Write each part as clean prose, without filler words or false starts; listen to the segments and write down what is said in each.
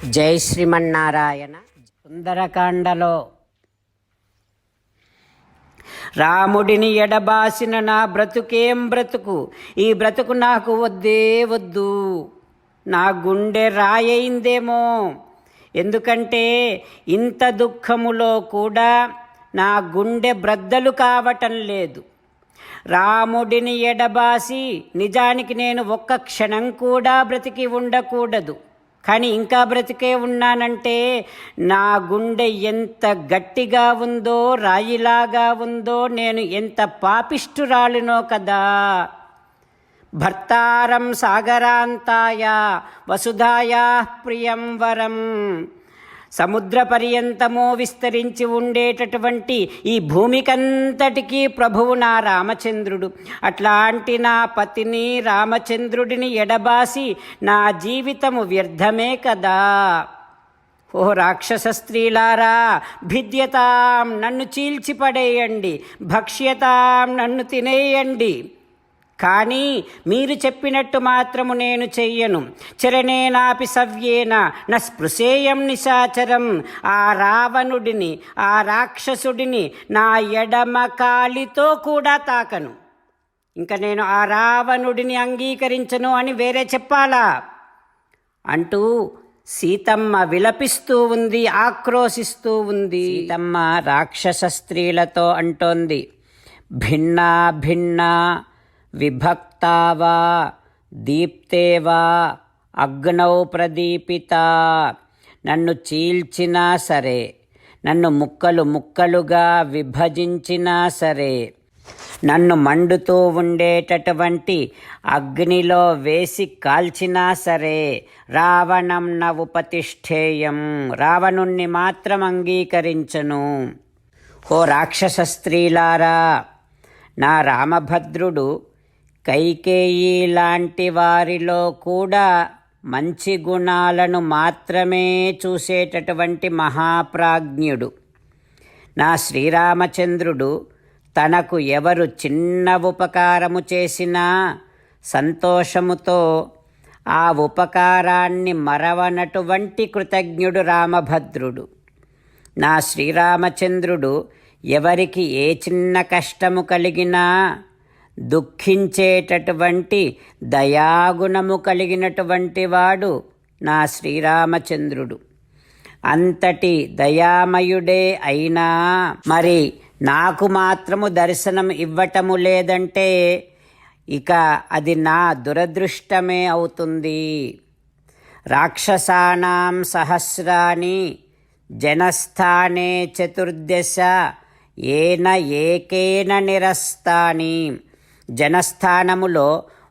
జై శ్రీమన్నారాయణ. సుందరకాండలో రాముడిని ఎడబాసిన నా బ్రతుకేం బ్రతుకు, ఈ బ్రతుకు నాకు వద్దే వద్దు, నా గుండె రాయైందేమో. ఎందుకంటే ఇంత దుఃఖములో కూడా నా గుండె బ్రద్దలు కావటం లేదు. రాముడిని ఎడబాసి నిజానికి నేను ఒక్క క్షణం కూడా బ్రతికి ఉండకూడదు, కానీ ఇంకా బ్రతికే ఉన్నానంటే నా గుండె ఎంత గట్టిగా ఉందో, రాయిలాగా ఉందో, నేను ఎంత పాపిష్టురాలినో కదా. భర్తారం సాగరాంతాయ వసుధాయా ప్రియం వరం. సముద్ర పర్యంతమో విస్తరించి ఉండేటటువంటి ఈ భూమికంతటికీ ప్రభువు నా రామచంద్రుడు. అట్లాంటి నా పతిని రామచంద్రుడిని ఎడబాసి నా జీవితము వ్యర్థమే కదా. ఓ రాక్షస స్త్రీలారా, భిద్యతాం, నన్ను చీల్చిపడేయండి, భక్ష్యతాం, నన్ను తినేయండి. కానీ మీరు చెప్పినట్టు మాత్రము నేను చెయ్యను. చరణేనాపి సవ్యేన న స్పృశేయం నిశాచరం. ఆ రావణుడిని, ఆ రాక్షసుడిని నా ఎడమ కాలితో కూడా తాకను. ఇంకా నేను ఆ రావణుడిని అంగీకరించను అని వేరే చెప్పాలా అంటూ సీతమ్మ విలపిస్తూ ఉంది, ఆక్రోశిస్తూ ఉంది. సీతమ్మ రాక్షస స్త్రీలతో అంటోంది, భిన్నా భిన్నా విభక్తావా దీప్తేవా అగ్నౌ ప్రదీపిత. నన్ను చీల్చినా సరే, నన్ను ముక్కలు ముక్కలుగా విభజించినా సరే, నన్ను మండుతూ ఉండేటటువంటి అగ్నిలో వేసి కాల్చినా సరే, రావణం న ఉపతిష్ఠేయం, రావణుణ్ణి మాత్రం అంగీకరించను. ఓ రాక్షస స్త్రీలారా, నా రామభద్రుడు కైకేయి లాంటి వారిలో కూడా మంచి గుణాలను మాత్రమే చూసేటటువంటి మహాప్రాజ్ఞుడు. నా శ్రీరామచంద్రుడు తనకు ఎవరు చిన్న ఉపకారము చేసినా సంతోషముతో ఆ ఉపకారాన్ని మరవనటువంటి కృతజ్ఞుడు రామభద్రుడు. నా శ్రీరామచంద్రుడు ఎవరికి ఏ చిన్న కష్టము కలిగినా దుఃఖించేటటువంటి దయాగుణము కలిగినటువంటి వాడు నా శ్రీరామచంద్రుడు. అంతటి దయామయుడే అయినా మరి నాకు మాత్రము దర్శనం ఇవ్వటము లేదంటే ఇక అది నా దురదృష్టమే అవుతుంది. రాక్షసానాం సహస్రాని జనస్థానే చతుర్దశ ఏన ఏకేన నిరస్తాని. జనస్థానములో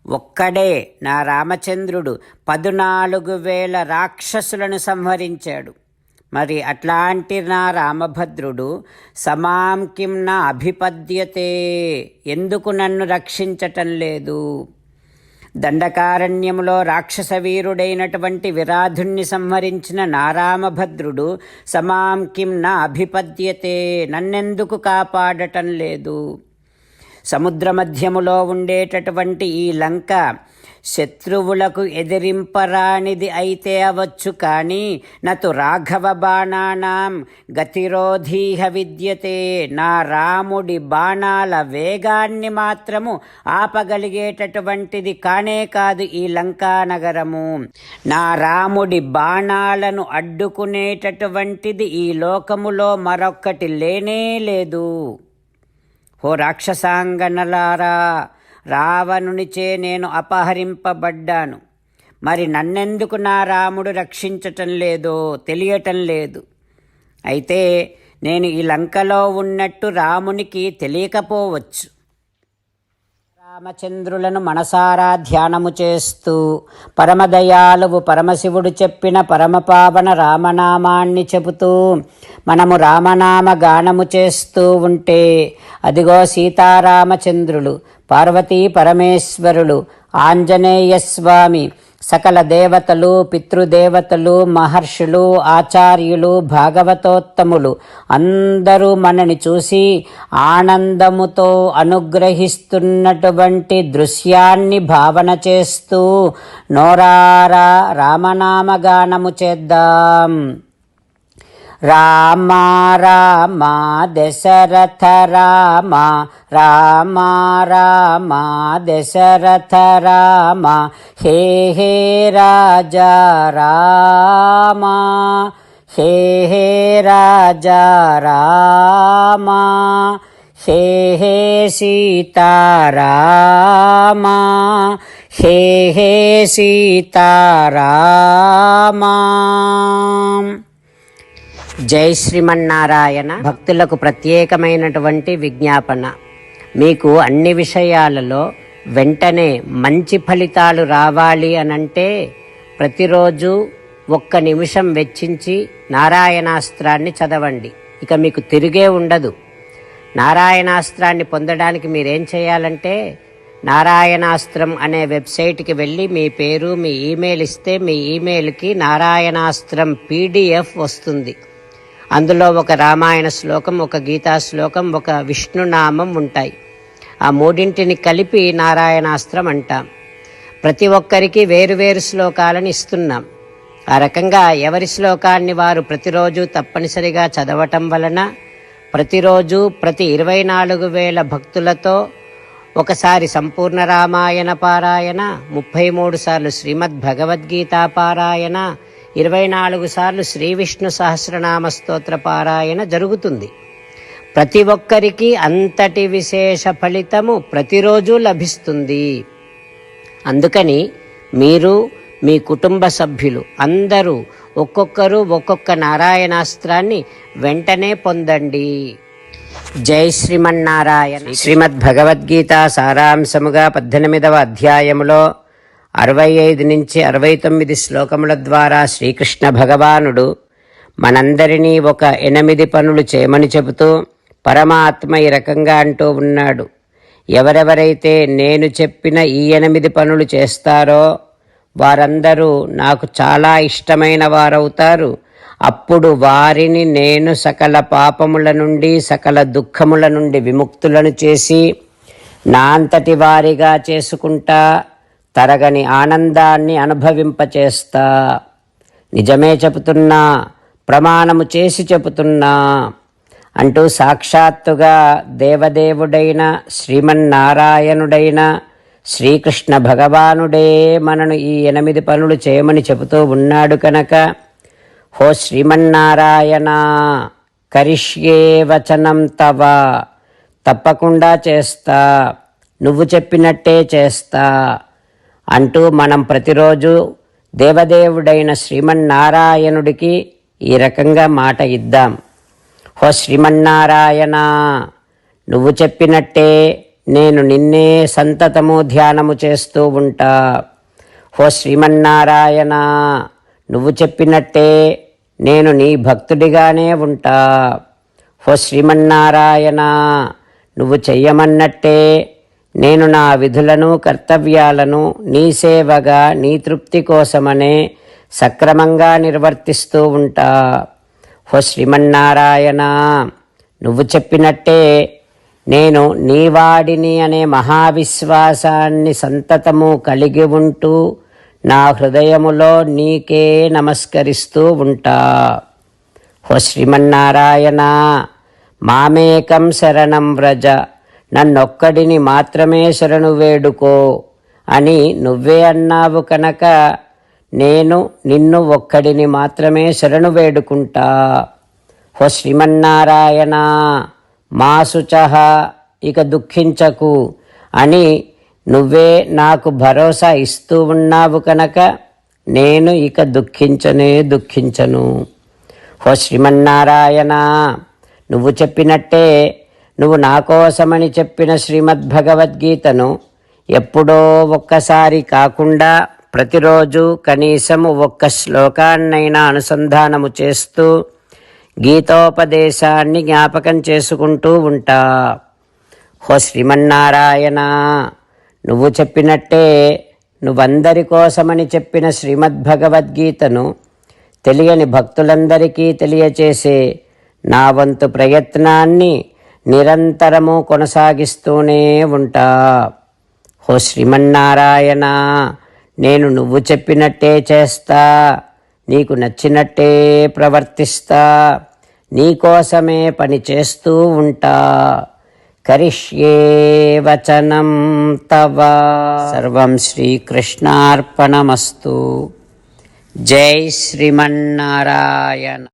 ఒక్కడే నా రామచంద్రుడు 14,000 రాక్షసులను సంహరించాడు. మరి అట్లాంటి నా రామభద్రుడు సమాం కిం నా అభిపద్యతే, ఎందుకు నన్ను రక్షించటం లేదు? దండకారణ్యములో రాక్షస వీరుడైనటువంటి విరాధుణ్ణి సంహరించిన నారామభద్రుడు సమాం కిం నా అభిపద్యతే, నన్నెందుకు కాపాడటం లేదు? సముద్ర మధ్యములో ఉండేటటువంటి ఈ లంక శత్రువులకు ఎదిరింపరానిది అయితే అవచ్చు, కానీ నతు రాఘవ బాణానాం గతిరోధీహ విద్యతే. నా రాముడి బాణాల వేగాన్ని మాత్రము ఆపగలిగేటటువంటిది కానే కాదు ఈ లంకానగరము. నా రాముడి బాణాలను అడ్డుకునేటటువంటిది ఈ లోకములో మరొక్కటి లేనే లేదు. ఓ రాక్షసాంగనలారా, రావణునిచే నేను అపహరింపబడ్డాను. మరి నన్నెందుకు నా రాముడు రక్షించటం లేదో తెలియటం లేదు. అయితే నేను ఈ లంకలో ఉన్నట్టు రామునికి తెలియకపోవచ్చు. రామచంద్రులను మనసారా ధ్యానము చేస్తూ పరమదయాలువు పరమశివుడు చెప్పిన పరమపావన రామనామాన్ని చెబుతూ మనము రామనామ గానము చేస్తూ ఉంటే అదిగో సీతారామచంద్రులు, పార్వతీ పరమేశ్వరులు, ఆంజనేయస్వామి, సకల దేవతలు, పితృదేవతలు, మహర్షులు, ఆచార్యులు, భాగవతోత్తములు అందరూ మనని చూసి ఆనందముతో అనుగ్రహిస్తున్నటువంటి దృశ్యాన్ని భావన చేస్తూ నోరారా రామనామగానము చేద్దాం. రామ రామ దశరథ రామ, రామ రామ దశరథ రామ, హే హే రాజా రామ, హే హే రాజా రామ, హే హే సీతారామ, హే హే సీతారామ. జై శ్రీమన్నారాయణ. భక్తులకు ప్రత్యేకమైనటువంటి విజ్ఞాపన. మీకు అన్ని విషయాలలో వెంటనే మంచి ఫలితాలు రావాలి అనంటే ప్రతిరోజు 1 నిమిషం వెచ్చించి నారాయణాస్త్రాన్ని చదవండి. ఇక మీకు తిరిగే ఉండదు. నారాయణాస్త్రాన్ని పొందడానికి మీరేం చేయాలంటే నారాయణాస్త్రం అనే వెబ్సైట్కి వెళ్ళి మీ పేరు, మీ ఈమెయిల్ ఇస్తే మీ ఈమెయిల్కి నారాయణాస్త్రం PDF వస్తుంది. అందులో ఒక రామాయణ శ్లోకం, ఒక గీతా శ్లోకం, ఒక విష్ణునామం ఉంటాయి. ఆ మూడింటిని కలిపి నారాయణాస్త్రం అంటాం. ప్రతి ఒక్కరికి వేరువేరు శ్లోకాలను ఇస్తున్నాం. ఆ రకంగా ఎవరి శ్లోకాన్ని వారు ప్రతిరోజు తప్పనిసరిగా చదవటం వలన ప్రతిరోజు ప్రతి 24,000 భక్తులతో ఒకసారి సంపూర్ణ రామాయణ పారాయణ, 33 సార్లు శ్రీమద్ భగవద్గీత పారాయణ, 24 సార్లు శ్రీ విష్ణు సహస్రనామ స్తోత్ర పారాయణ జరుగుతుంది. ప్రతి ఒక్కరికి అంతటి విశేష ఫలితము ప్రతిరోజు లభిస్తుంది. అందుకని మీరు, మీ కుటుంబ సభ్యులు అందరూ ఒక్కొక్కరు ఒక్కొక్క నారాయణాస్త్రాన్ని వెంటనే పొందండి. జై శ్రీమన్నారాయణ. శ్రీమద్ భగవద్గీత సారాంశముగా 18వ అధ్యాయములో 65 నుంచి 69 శ్లోకముల ద్వారా శ్రీకృష్ణ భగవానుడు మనందరినీ ఒక 8 పనులు చేయమని చెబుతూ పరమాత్మ ఈ రకంగా అంటూ ఉన్నాడు. ఎవరెవరైతే నేను చెప్పిన ఈ 8 పనులు చేస్తారో వారందరూ నాకు చాలా ఇష్టమైన వారవుతారు. అప్పుడు వారిని నేను సకల పాపముల నుండి, సకల దుఃఖముల నుండి విముక్తులను చేసి నా అంతటి వారిగా చేసుకుంటా, తరగని ఆనందాన్ని అనుభవింపచేస్తా. నిజమే చెబుతున్నా, ప్రమాణము చేసి చెబుతున్నా అంటూ సాక్షాత్తుగా దేవదేవుడైన శ్రీమన్నారాయణుడైన శ్రీకృష్ణ భగవానుడే మనను ఈ 8 పనులు చేయమని చెబుతూ ఉన్నాడు కనుక, హో శ్రీమన్నారాయణ, కరిష్యే వచనం తవ, తప్పకుండా చేస్తా, నువ్వు చెప్పినట్టే చేస్తా అంటూ మనం ప్రతిరోజు దేవదేవుడైన శ్రీమన్నారాయణుడికి ఈ రకంగా మాట ఇద్దాం. హో శ్రీమన్నారాయణ, నువ్వు చెప్పినట్టే నేను నిన్నే సంతతము ధ్యానము చేస్తూ ఉంటా. హో శ్రీమన్నారాయణ, నువ్వు చెప్పినట్టే నేను నీ భక్తుడిగానే ఉంటా. హో శ్రీమన్నారాయణ, నువ్వు చెయ్యమన్నట్టే నేను నా విధులను, కర్తవ్యాలను నీ సేవగా, నీ తృప్తి కోసమనే సక్రమంగా నిర్వర్తిస్తూ ఉంటా. హో శ్రీమన్నారాయణ, నువ్వు చెప్పినట్టే నేను నీవాడిని అనే మహావిశ్వాసాన్ని సంతతము కలిగి ఉంటూ నా హృదయములో నీకే నమస్కరిస్తూ ఉంటా. హో శ్రీమన్నారాయణ, మామేకం శరణం వ్రజ, నన్నొక్కడిని మాత్రమే శరణు వేడుకో అని నువ్వే అన్నావు కనుక నేను నిన్ను ఒక్కడిని మాత్రమే శరణు వేడుకుంటా. హో శ్రీమన్నారాయణ, మా శుచః, ఇక దుఃఖించకు అని నువ్వే నాకు భరోసా ఇస్తూ ఉన్నావు కనుక నేను ఇక దుఃఖించను. హో శ్రీమన్నారాయణ, నువ్వు చెప్పినట్టే నువ్వు నా కోసమని చెప్పిన శ్రీమద్భగవద్గీతను ఎప్పుడో ఒక్కసారి కాకుండా ప్రతిరోజు కనీసం 1 శ్లోకాన్నైనా అనుసంధానము చేస్తూ గీతోపదేశాన్ని జ్ఞాపకం చేసుకుంటూ ఉంటా. హో శ్రీమన్నారాయణ, నువ్వు చెప్పినట్టే నువ్వందరి కోసమని చెప్పిన శ్రీమద్భగవద్గీతను తెలియని భక్తులందరికీ తెలియచేసే నా వంతు ప్రయత్నాన్ని నిరంతరము కొనసాగిస్తూనే ఉంటా. ఓ శ్రీమన్నారాయణ, నేను నువ్వు చెప్పినట్టే చేస్తా, నీకు నచ్చినట్టే ప్రవర్తిస్తా, నీకోసమే పని చేస్తూ ఉంటా. కరిష్యే వచనం తవ. సర్వం శ్రీకృష్ణార్పణమస్తు. జై శ్రీమన్నారాయణ.